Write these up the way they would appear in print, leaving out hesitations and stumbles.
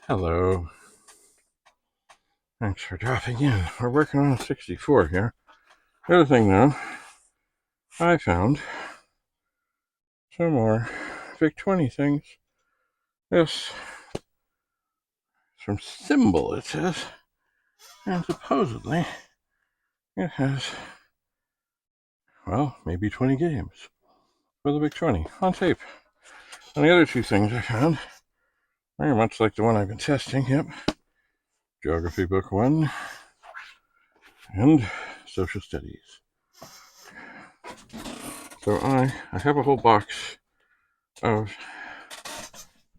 Hello. Thanks for dropping in. We're working on a 64 here. The other thing, though, I found some more Vic-20 things. This from Symbol, it says, and supposedly it has, well, maybe 20 games for the Vic-20 on tape. And the other two things I found, very much like the one I've been testing, yep, Geography Book 1 and Social Studies. So I have a whole box of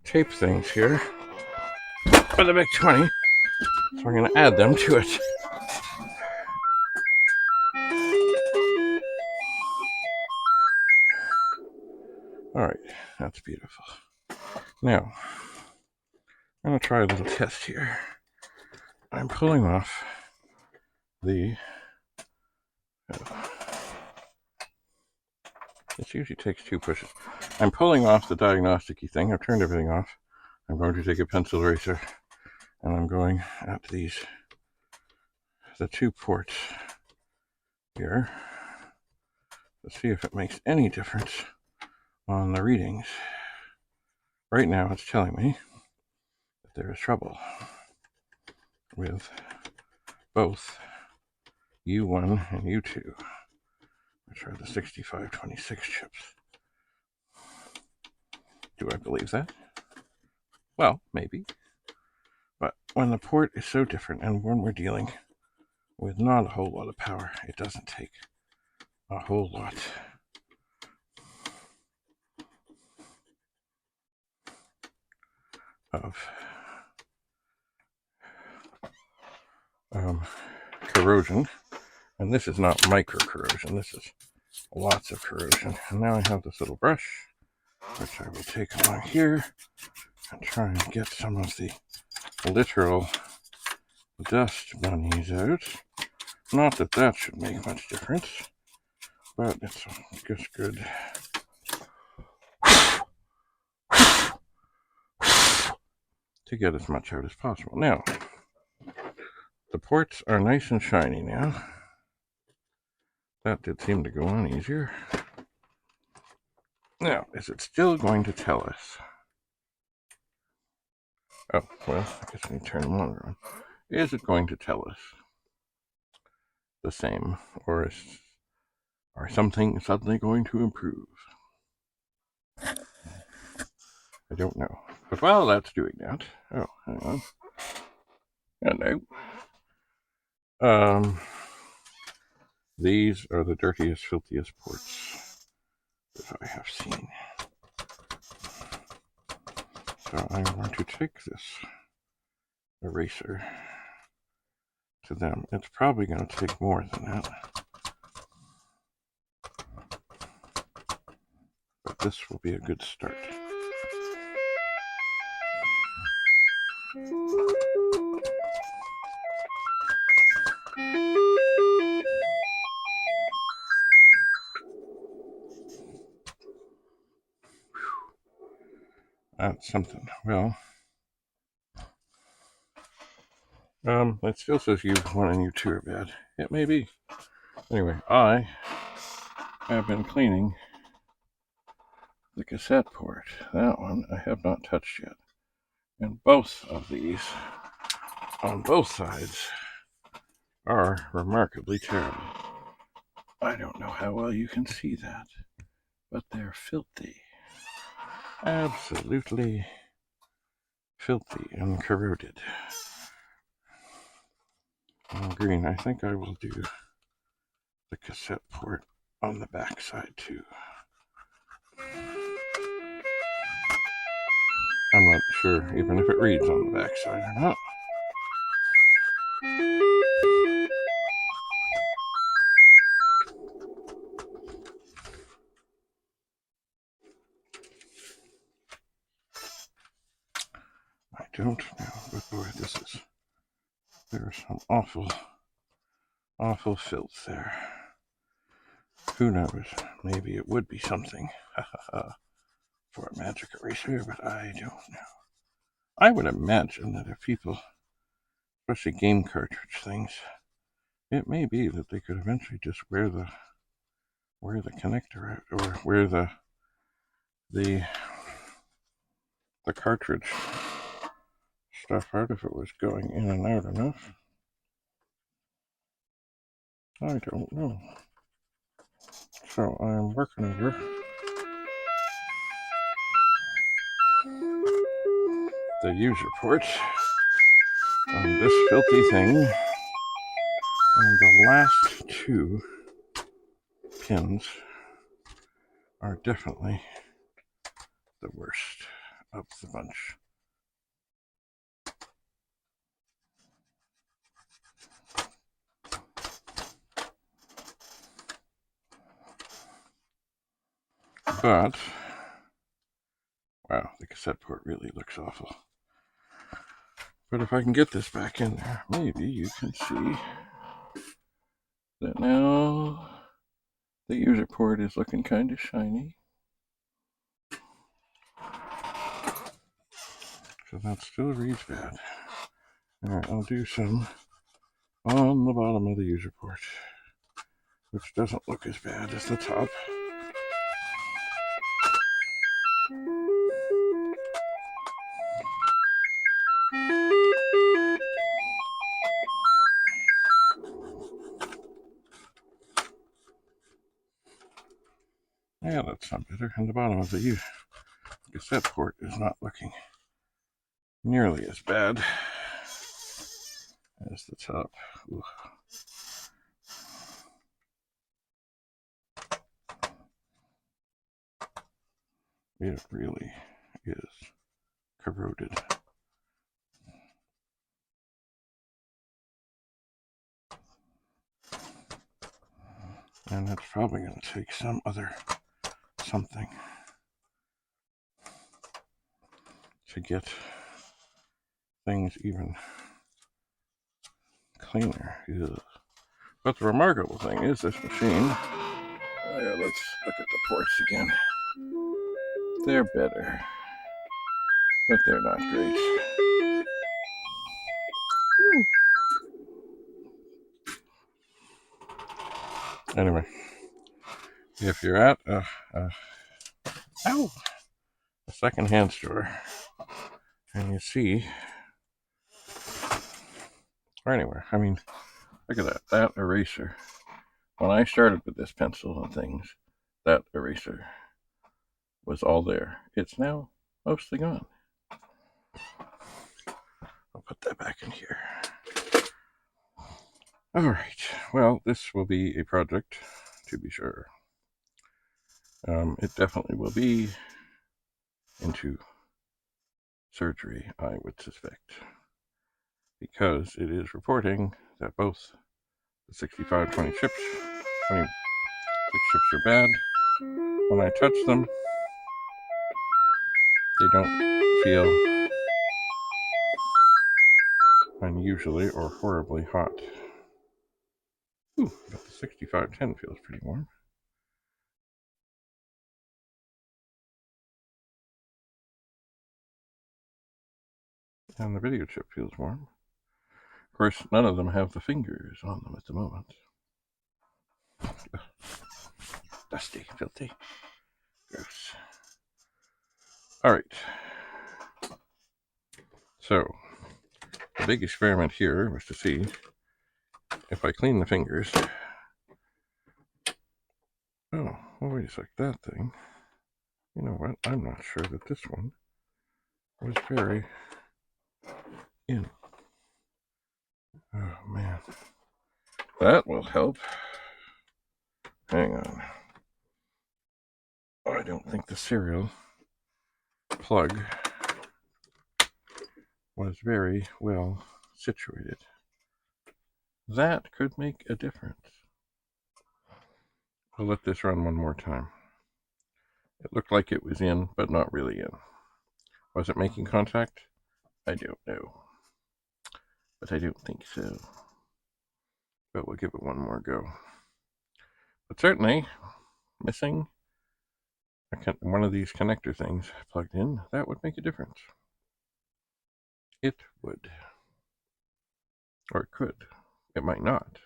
tape things here for the Vic-20, so I'm going to add them to it. Alright, that's beautiful. Now, I'm going to try a little test here. I'm pulling off the... This usually takes 2 pushes. I'm pulling off the diagnostic-y thing. I've turned everything off. I'm going to take a pencil eraser and I'm going at these, the 2 ports here, to see if it makes any difference on the readings. Right now it's telling me that there is trouble with both U1 and U2, which are the 6526 chips. Do I believe that? Well, maybe. But when the port is so different and when we're dealing with not a whole lot of power, it doesn't take a whole lot. Of corrosion, and this is not micro corrosion, this is lots of corrosion. And now I have this little brush, which I will take along here and try and get some of the literal dust bunnies out. Not that that should make much difference, but it's just good to get as much out as possible. Now, the ports are nice and shiny now. That did seem to go on easier. Now, is it still going to tell us? Oh, well, I guess I need to turn the monitor on. Is it going to tell us the same, or is something suddenly going to improve? I don't know. But while that's doing that, oh, hang on. Hello. These are the dirtiest, filthiest ports that I have seen. So I'm going to take this eraser to them. It's probably going to take more than that. But this will be a good start. That's something. Well, it still says U1 and U2 are bad. It may be. Anyway, I have been cleaning the cassette port. That one I have not touched yet. And both of these, on both sides, are remarkably terrible. I don't know how well you can see that, but they're filthy. Absolutely filthy and corroded. And green, I think I will do the cassette port on the back side too. I'm not sure even if it reads on the back side or not. I don't know, but boy, there's some awful filth there. Who knows? Maybe it would be something for a magic eraser, but I don't know. I would imagine that if people, especially game cartridge things, it may be that they could eventually just wear the connector out, or wear the cartridge stuff out if it was going in and out enough. I don't know. So I'm working over the user port on this filthy thing, and the last two pins are definitely the worst of the bunch. But, wow, the cassette port really looks awful. But if I can get this back in there, maybe you can see that now the user port is looking kind of shiny. So that still reads bad. Alright, I'll do some on the bottom of the user port, which doesn't look as bad as the top. Yeah, that's not better. And the bottom of the cassette port is not looking nearly as bad as the top. Ugh. It really is corroded. And that's probably going to take some other something to get things even cleaner. Ugh. But the remarkable thing is this machine. Let's look at the ports again. They're better, but they're not great. Anyway, if you're at a secondhand store and you see, or anywhere, I mean, look at that eraser. When I started with this pencil and things, that eraser was all there. It's now mostly gone. I'll put that back in here. All right, well, this will be a project, to be sure. It definitely will be into surgery, I would suspect, because it is reporting that both the 6520 chips, 26 chips are bad. When I touch them, they don't feel unusually or horribly hot. Ooh, but the 6510 feels pretty warm. And the video chip feels warm. Of course, none of them have the fingers on them at the moment. Dusty, filthy, gross. All right. So, the big experiment here was to see if I clean the fingers. Oh, well, wait a sec, that thing. You know what? I'm not sure that this one was very in. Oh, man. That will help. Hang on. I don't think the serial plug was very well situated. That could make a difference. I'll let this run one more time. It looked like it was in, but not really in. Was it making contact? I don't know. But I don't think so. But we'll give it one more go. But certainly, missing one of these connector things plugged in, that would make a difference. it would. Or it could. It might not.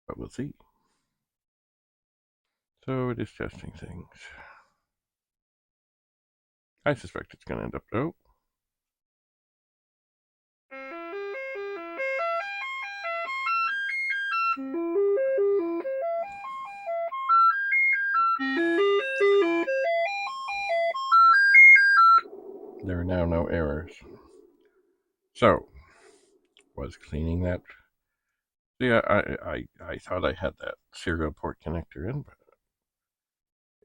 But we'll see. So it is testing things. I suspect it's going to end up, oh. There are now no errors. So, was cleaning that. See, I thought I had that serial port connector in, but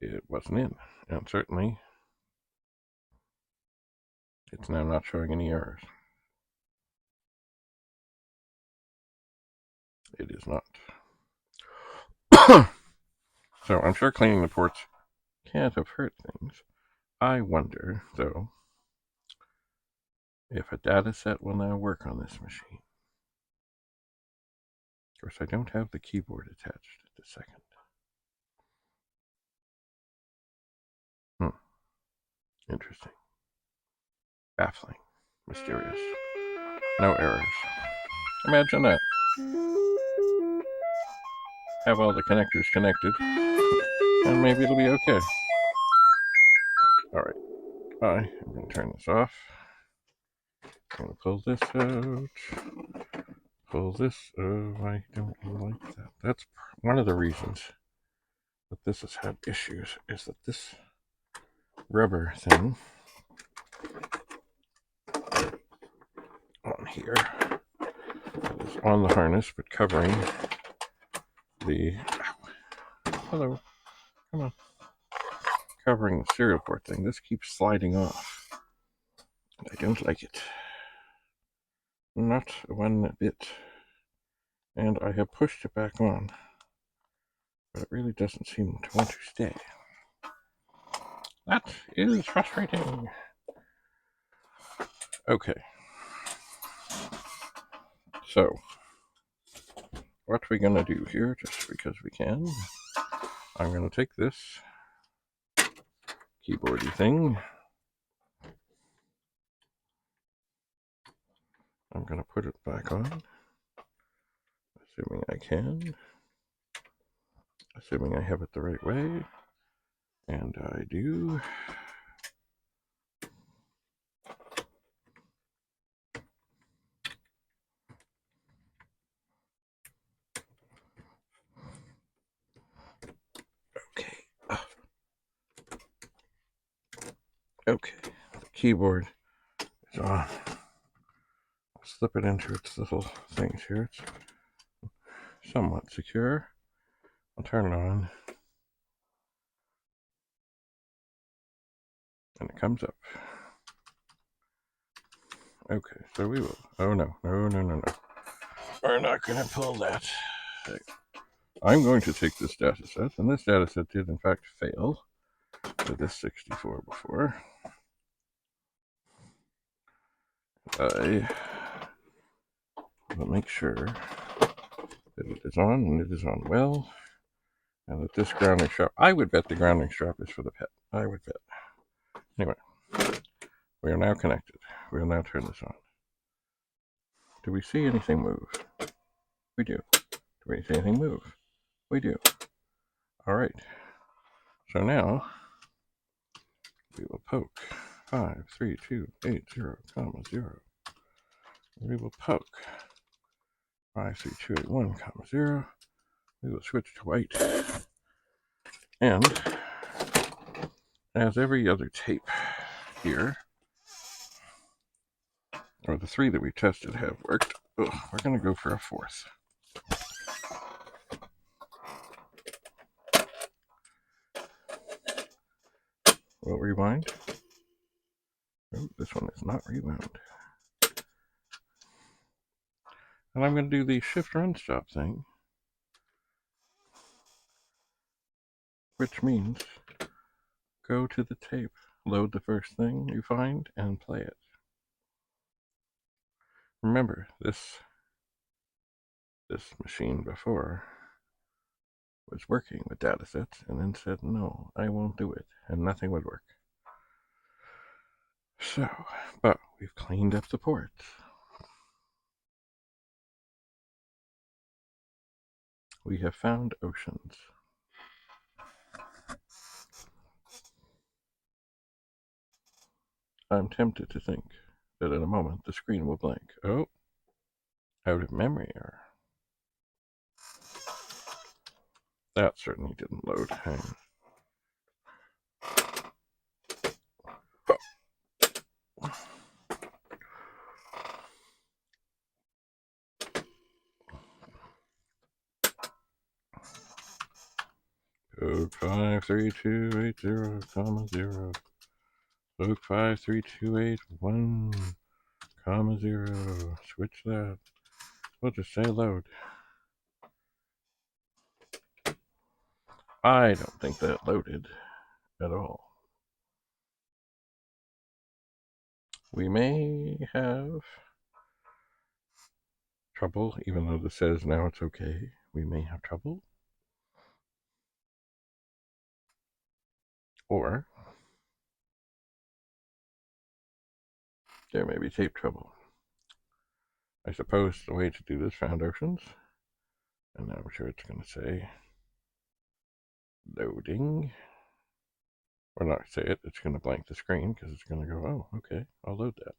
it wasn't in. And certainly, it's now not showing any errors. It is not. So I'm sure cleaning the ports can't have hurt things. I wonder, though, if a Datasette will now work on this machine. Of course, I don't have the keyboard attached at the second. Interesting. Baffling. Mysterious. No errors. Imagine that. Have all the connectors connected, and maybe it'll be okay. Alright. I'm going to turn this off. I'm going to pull this out. Pull this. Oh, I don't like that. That's one of the reasons that this has had issues, is that this rubber thing on here is on the harness, but covering the... Hello. Come on. Covering the serial port thing. This keeps sliding off. I don't like it. Not one bit. And I have pushed it back on, but it really doesn't seem to want to stay. That is frustrating. Okay. So, what we're going to do here, just because we can, I'm going to take this keyboardy thing. I'm going to put it back on, assuming I can, assuming I have it the right way, and I do. Okay, the keyboard is on. I'll slip it into its little things here. It's somewhat secure. I'll turn it on. And it comes up. Okay, so we will. Oh no. We're not going to pull that. I'm going to take this Datasette, and this Datasette did in fact fail with this 64 before. I will make sure that it is on, and it is on well, and that this grounding strap, I would bet the grounding strap is for the pet. I would bet. Anyway, we are now connected. We will now turn this on. Do we see anything move? We do. Do we see anything move? We do. Alright. So now, we will poke 53280, 0. We will poke 53281, 0. We will switch to white. And as every other tape here, or the three that we tested have worked, we're going to go for a fourth. We'll rewind. Oh, this one is not rewound. And I'm going to do the shift run stop thing, which means go to the tape, load the first thing you find, and play it. Remember, this machine before was working with Datasette and then said, no, I won't do it, and nothing would work. So, but we've cleaned up the ports. We have found oceans. I'm tempted to think that in a moment the screen will blank. Oh, out of memory error. That certainly didn't load. Hang on. 53280, 53281, 0. Switch that. We'll just say load. I don't think that loaded at all. We may have trouble, even though this says now it's okay. We may have trouble. Or there may be tape trouble. I suppose the way to do this, found oceans, and I'm sure it's going to say loading. Or not say it, it's going to blank the screen because it's going to go, oh, okay, I'll load that.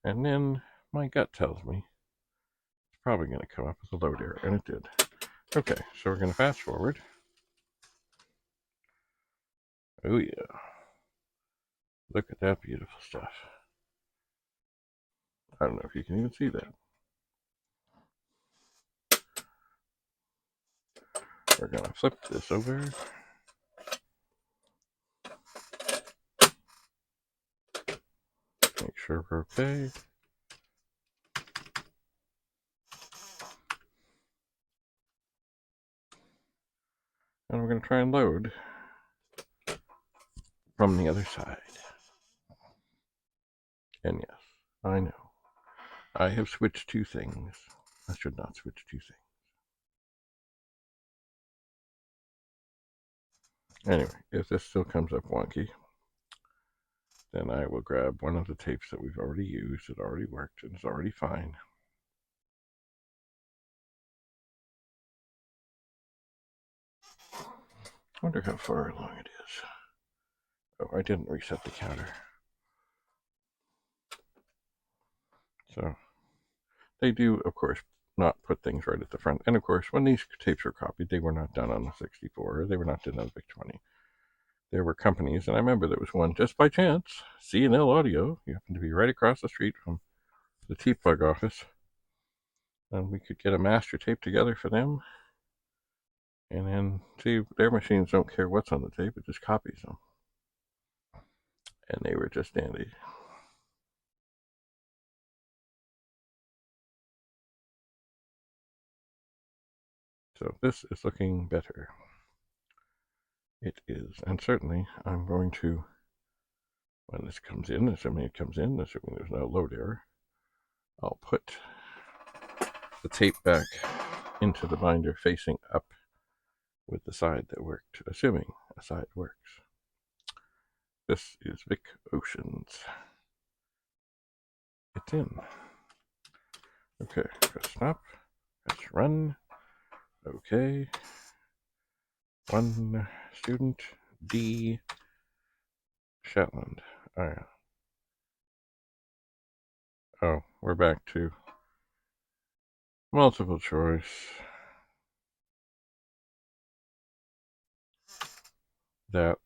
And then my gut tells me it's probably going to come up with a load error, and it did. Okay, so we're going to fast forward. Oh yeah, look at that beautiful stuff. I don't know if you can even see that. We're going to flip this over. Make sure we're okay. And we're going to try and load from the other side. And yes, I know. I have switched two things. I should not switch two things. Anyway, if this still comes up wonky, then I will grab one of the tapes that we've already used. It already worked and it's already fine. I wonder how far along it is. Oh, I didn't reset the counter. So they do, of course, not put things right at the front. And of course, when these tapes were copied, they were not done on the 64. They were not done on the Vic-20. There were companies, and I remember there was one just by chance, C&L Audio. You happened to be right across the street from the T-Plug office. And we could get a master tape together for them. And then, see, their machines don't care what's on the tape, it just copies them. And they were just dandy. So this is looking better. It is. And certainly I'm going to, when this comes in, assuming it comes in, assuming there's no load error, I'll put the tape back into the binder facing up with the side that worked, assuming a side works. This is Vic Oceans. It's in. Okay, press stop, press run. Okay. One student, D. Shetland. Oh, yeah. Oh, we're back to multiple choice. That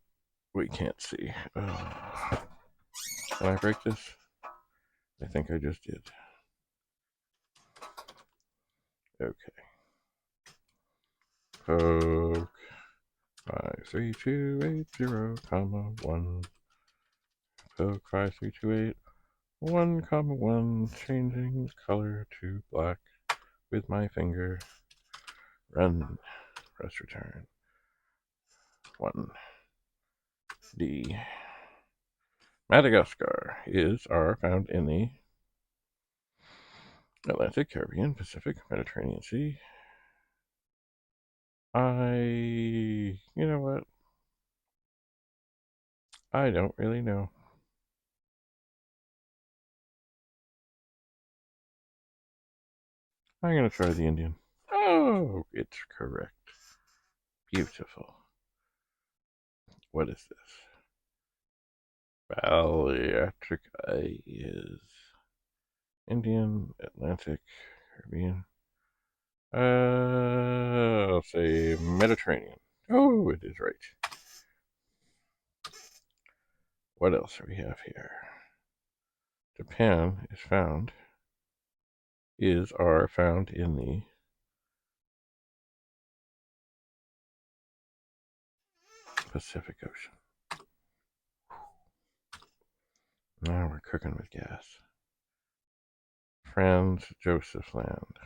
we can't see. Oh. Can I break this? I think I just did. Okay. Poke 53280, comma 1. Poke 5328 1, comma 1. Changing color to black with my finger. Run. Press return. 1. D. Madagascar are found in the Atlantic, Caribbean, Pacific, Mediterranean Sea. You know what? I don't really know. I'm going to try the Indian. Oh, it's correct. Beautiful. What is this? Balearica is Indian, Atlantic, Caribbean. I'll say Mediterranean. Oh, it is right. What else do we have here? Japan are found in the Pacific Ocean. Now we're cooking with gas. Franz Joseph Land.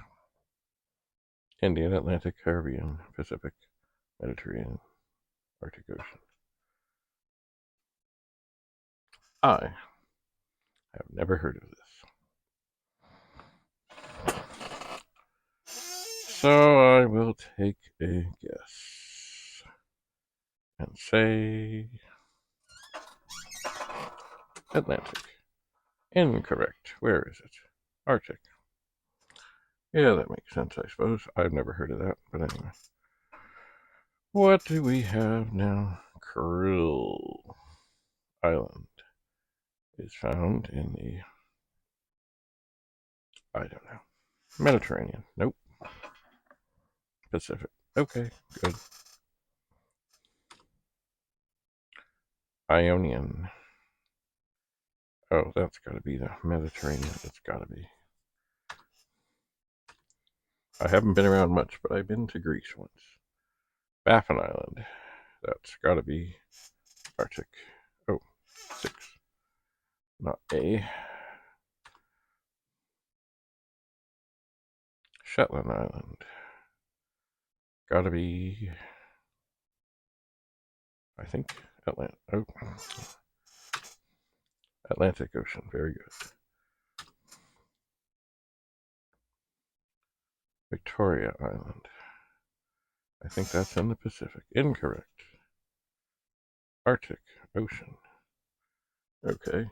Indian, Atlantic, Caribbean, Pacific, Mediterranean, Arctic Ocean. I have never heard of this. So I will take a guess and say Atlantic. Incorrect. Where is it? Arctic. Yeah, that makes sense, I suppose. I've never heard of that, but anyway. What do we have now? Krill Island is found in the, I don't know, Mediterranean. Nope. Pacific. Okay, good. Ionian. Oh, that's got to be the Mediterranean. It's got to be. I haven't been around much, but I've been to Greece once. Baffin Island. That's got to be Arctic. Oh, 6. Not A. Shetland Island. Got to be, I think, Atlantic. Oh. Atlantic Ocean. Very good. Victoria Island. I think that's in the Pacific. Incorrect. Arctic Ocean. Okay.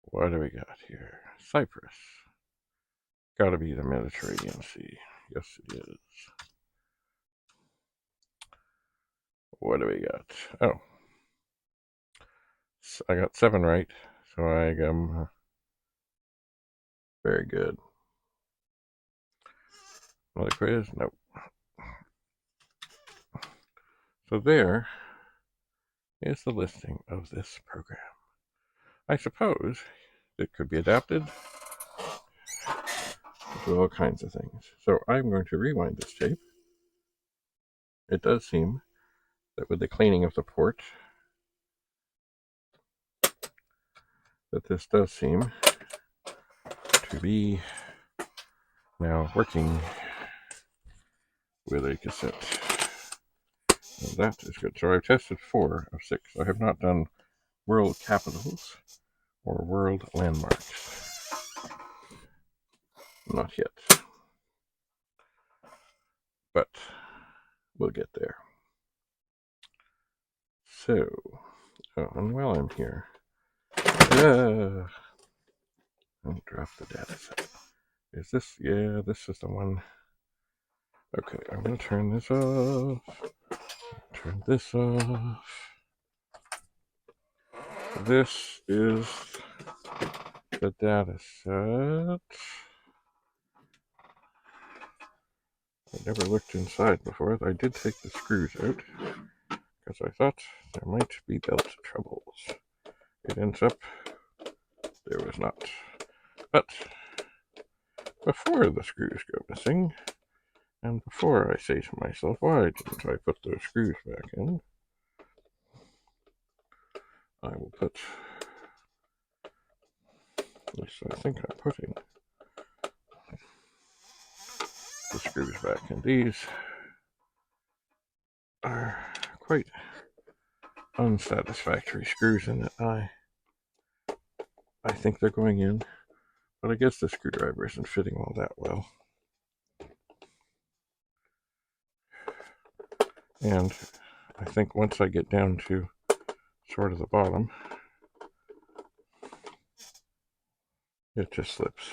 What do we got here? Cyprus. Gotta be the Mediterranean Sea. Yes, it is. What do we got? Oh. I got 7 right. So I am very good. Another quiz? Nope. So there is the listing of this program. I suppose it could be adapted to all kinds of things. So I'm going to rewind this tape. It does seem that with the cleaning of the port, that this does seem to be now working with a cassette. And that is good. So I've tested 4 of 6. I have not done world capitals or world landmarks. Not yet. But we'll get there. So, and while I'm here, don't drop the data set. Is this, yeah, this is the one. Okay, I'm going to turn this off. Turn this off. This is the data set. I never looked inside before. I did take the screws out because I thought there might be belt troubles. It ends up there was not. But before the screws go missing, and before I say to myself, why didn't I put those screws back in? I will put, at least I think I'm putting the screws back in. These are quite unsatisfactory screws in that I think they're going in, but I guess the screwdriver isn't fitting all that well. And I think once I get down to sort of the bottom, It just slips.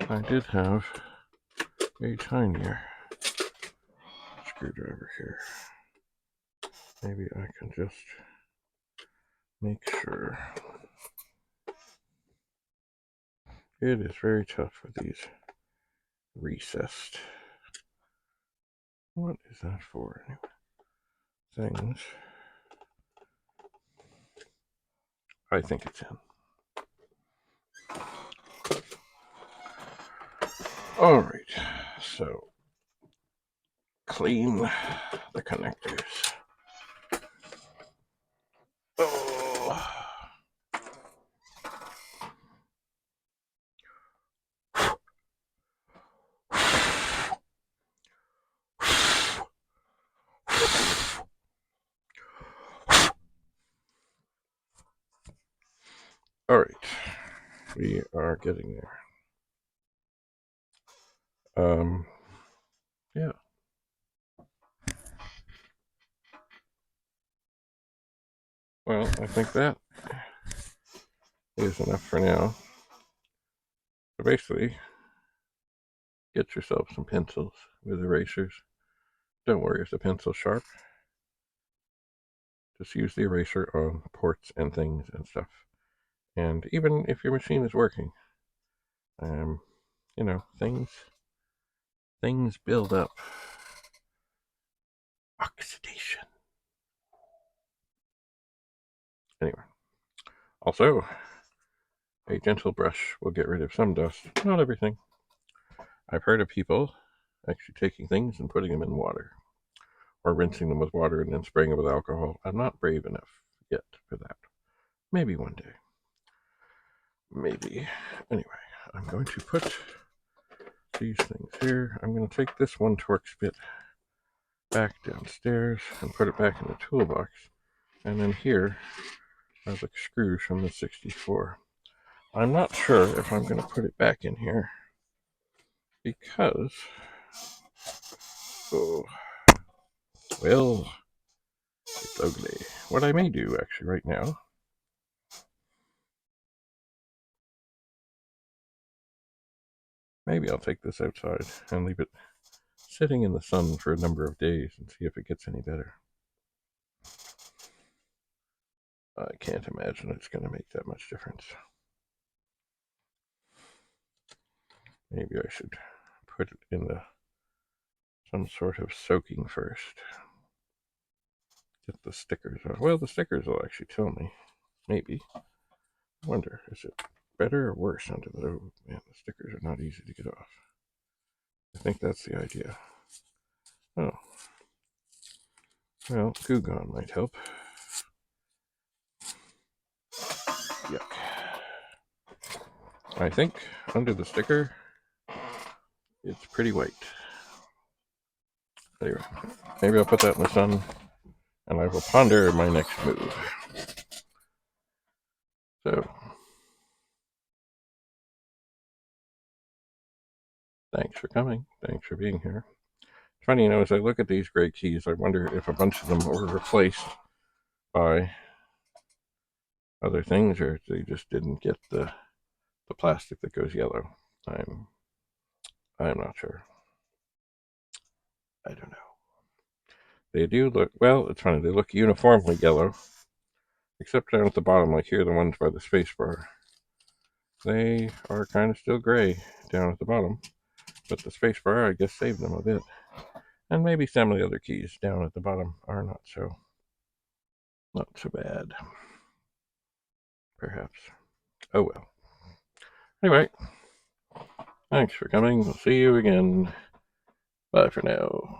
I did have a tinier screwdriver here. Maybe I can just make sure. It is very tough with these recessed. What is that for? Things. I think it's in. All right, so clean the connectors. Oh. All right, we are getting there. Yeah. Well, I think that is enough for now. So basically, get yourself some pencils with erasers. Don't worry if the pencil's sharp. Just use the eraser on ports and things and stuff. And even if your machine is working, you know, things build up. Oxidation. Anyway, also, a gentle brush will get rid of some dust, not everything. I've heard of people actually taking things and putting them in water, or rinsing them with water and then spraying them with alcohol. I'm not brave enough yet for that. Maybe one day. Maybe. Anyway, I'm going to put these things here. I'm going to take this one Torx bit back downstairs and put it back in the toolbox. And then here are the screws from the 64. I'm not sure if I'm going to put it back in here because, well, it's ugly. What I may do actually right now, maybe I'll take this outside and leave it sitting in the sun for a number of days and see if it gets any better. I can't imagine it's going to make that much difference. Maybe I should put it in some sort of soaking first. Get the stickers off. Well, the stickers will actually tell me. Maybe. I wonder, is it better or worse under the... Oh, man, the stickers are not easy to get off. I think that's the idea. Oh. Well, Goo Gone might help. Yuck. I think under the sticker, it's pretty white. Anyway, maybe I'll put that in the sun and I will ponder my next move. So, thanks for coming. Thanks for being here. It's funny, you know, as I look at these gray keys, I wonder if a bunch of them were replaced by other things or if they just didn't get the plastic that goes yellow. I'm not sure. I don't know. They do look, well, it's funny, they look uniformly yellow, except down at the bottom, like here, the ones by the space bar. They are kind of still gray down at the bottom, but the space bar, I guess, saved them a bit. And maybe some of the other keys down at the bottom are not so bad. Perhaps. Oh well. Anyway, thanks for coming. We'll see you again. Bye for now.